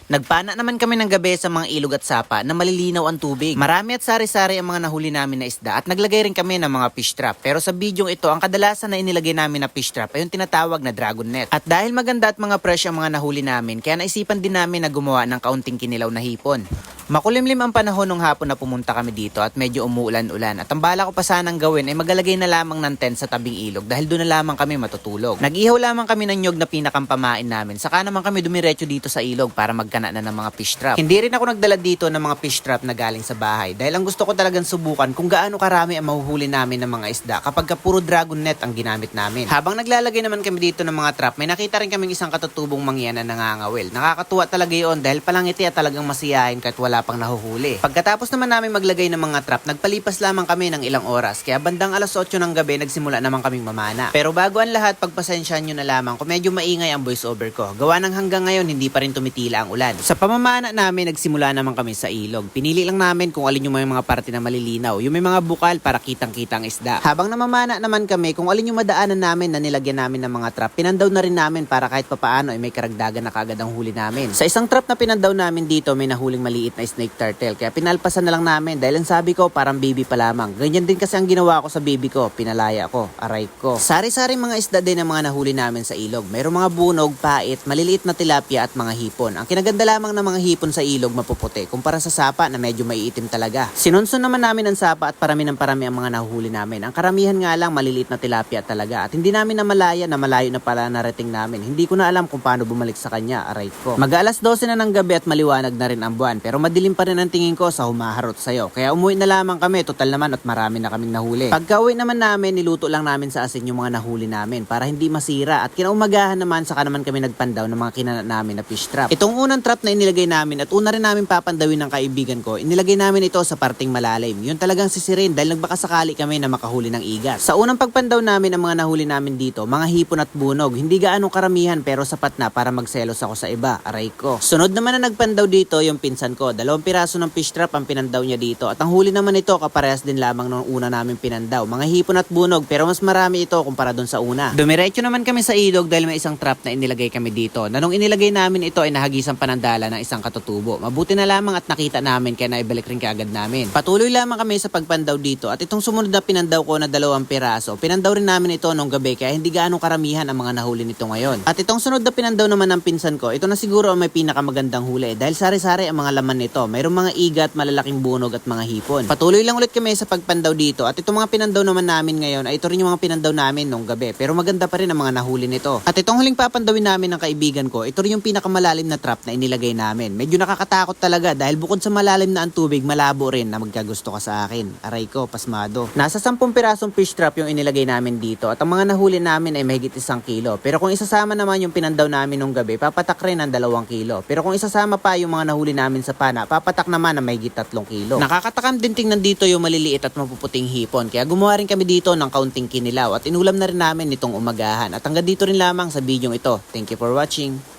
Nagpana naman kami ng gabi sa mga ilog at sapa na malilinaw ang tubig. Marami at sari-sari ang mga nahuli namin na isda at naglagay rin kami ng mga fish trap. Pero sa bidyong ito, ang kadalasan na inilagay namin na fish trap ay yung tinatawag na dragon net. At dahil maganda at mga fresh ang mga nahuli namin, kaya naisipan din namin na gumawa ng kaunting kinilaw na hipon. Makulimlim ang panahon nung hapon na pumunta kami dito at medyo umuulan-ulan. At ang bala ko pa sanang gawin ay magalagay na lamang ng tent sa tabing ilog dahil doon na lamang kami matutulog. Nag-ihaw lamang kami ng nyog na pinakampamain namin. Saka naman kami dumiretso dito sa ilog para magkana na ng mga fish trap. Hindi rin ako nagdala dito ng mga fish trap na galing sa bahay dahil ang gusto ko talagang subukan kung gaano karami ang mahuhuli namin ng mga isda kapag puro dragon net ang ginamit namin. Habang naglalagay naman kami dito ng mga trap, may nakita rin kaming isang katutubong mangyan na nangangawil. Nakakatuwa talaga yun dahil palangiti at talagang masiyahin kahit wala pang nahuhuli. Pagkatapos naman namin maglagay ng mga trap, nagpalipas lamang kami ng ilang oras. Kaya bandang alas 8 ng gabi nagsimula naman kaming mamana. Pero bago ang lahat, pagpasensyahan nyo na lamang kung medyo maingay ang voice over ko. Gawa ng hanggang ngayon hindi pa rin tumitila ang ulan. Sa pamamana namin, nagsimula naman kami sa ilog. Pinili lang namin kung alin yung may mga parte na malilinaw. Yung may mga bukal para kitang-kitang isda. Habang namamana naman kami, kung alin yung madaanan namin na nilagyan namin ng mga trap, pinandaw na rin namin para kahit papaano ay may karagdagan na kagad ang huli namin. Sa isang trap na pinandaw namin dito, may nahuling maliit na snake turtle. Kaya pinalpasan na lang namin dahil ang sabi ko parang baby pa lamang. Ganyan din kasi ang ginawa ko sa baby ko. Pinalaya ko, aray ko. Sari-sari mga isda din ang mga nahuli namin sa ilog. Mayroong mga bunog, pait, maliliit na tilapia at mga hipon. Ang kinaganda lamang ng mga hipon sa ilog mapuputi kumpara sa sapa na medyo maiitim talaga. Sinunsun naman namin ang sapa at parami ng parami ang mga nahuhuli namin. Ang karamihan nga lang maliliit na tilapia talaga at hindi namin namalaya na malayo na pala narating namin. Hindi ko na alam kung paano bumalik sa kanya, aray ko. Mag-alas 12 na ng gabi at maliwanag na rin ang buwan pero madilim pa rin ang tingin ko sa humaharot sayo. Kaya umuwi na lamang kami, total naman at marami na kaming nahuli. Pagka-uwi naman namin, niluto lang namin sa asin yung mga nahuli namin para hindi masira at kinaumagahan naman saka naman kami nagpandaw ng mga kinana namin na fish trap. Itong unang trap na inilagay namin at una rin namin papandawin ng kaibigan ko, inilagay namin ito sa parting malalim. Yun talagang sisirin dahil nagbakasakali kami na makahuli ng igas. Sa unang pagpandaw namin ang mga nahuli namin dito, mga hipon at bunog. Hindi gaanong karamihan pero sapat na para magselos ako sa iba, aray ko. Sunod naman na nagpandaw dito yung pinsan ko. 2 piraso ng fish trap ang pinandaw niya dito. At ang huli naman ito kaparehas din lamang nung una namin pinandaw. Mga hipon at bunog pero mas marami ito kumpara dun sa una. Dumiretso naman kami sa ilog dahil may isang trap na inilagay kami dito. Na nung inilagay namin ito ay nahagisang panandala ng isang katutubo. Mabuti na lamang at nakita namin kaya naibalik rin kaagad namin. Patuloy lamang kami sa pagpandaw dito at itong sumunod na pinandaw ko na 2 piraso. Pinandaw rin namin ito nung gabi kaya hindi gaano karamihan ang mga nahuli nito ngayon. At itong sunod na pinandaw naman ng pinsan ko, ito na siguro ang may pinakamagandang huli dahil sari-sari ang mga laman nito. Mayroong mga igat, malalaking bunog at mga hipon. Patuloy lang ulit kami sa pagpandaw dito at itong mga pinandaw naman namin ngayon ay ito rin yung mga pinandaw namin nung gabi pero maganda pa rin ang mga nahuli nito. At itong huling papandawin namin ng kaibigan ko, ito rin yung pinakamalalim na trap na inilagay namin. Medyo nakakatakot talaga dahil bukod sa malalim na ang tubig, malabo rin na magkagusto ka sa akin. Aray ko, pasmado. Nasa 10 pirasong fish trap yung inilagay namin dito at ang mga nahuli namin ay mahigit 1 kilo. Pero kung isasama naman yung pinandaw namin nung gabi, papatak rin ng 2 kilo. Pero kung isasama pa yung mga nahuli namin sa pana, papatak naman na mahigit 3 kilo. Nakakatakam din tingnan dito yung maliliit at mapuputing hipon. Kaya gumawa rin kami dito ng kaunting kinilaw at inulam na rin namin nitong umagahan. At hanggang dito rin lamang sa bidyong ito. Thank you for watching.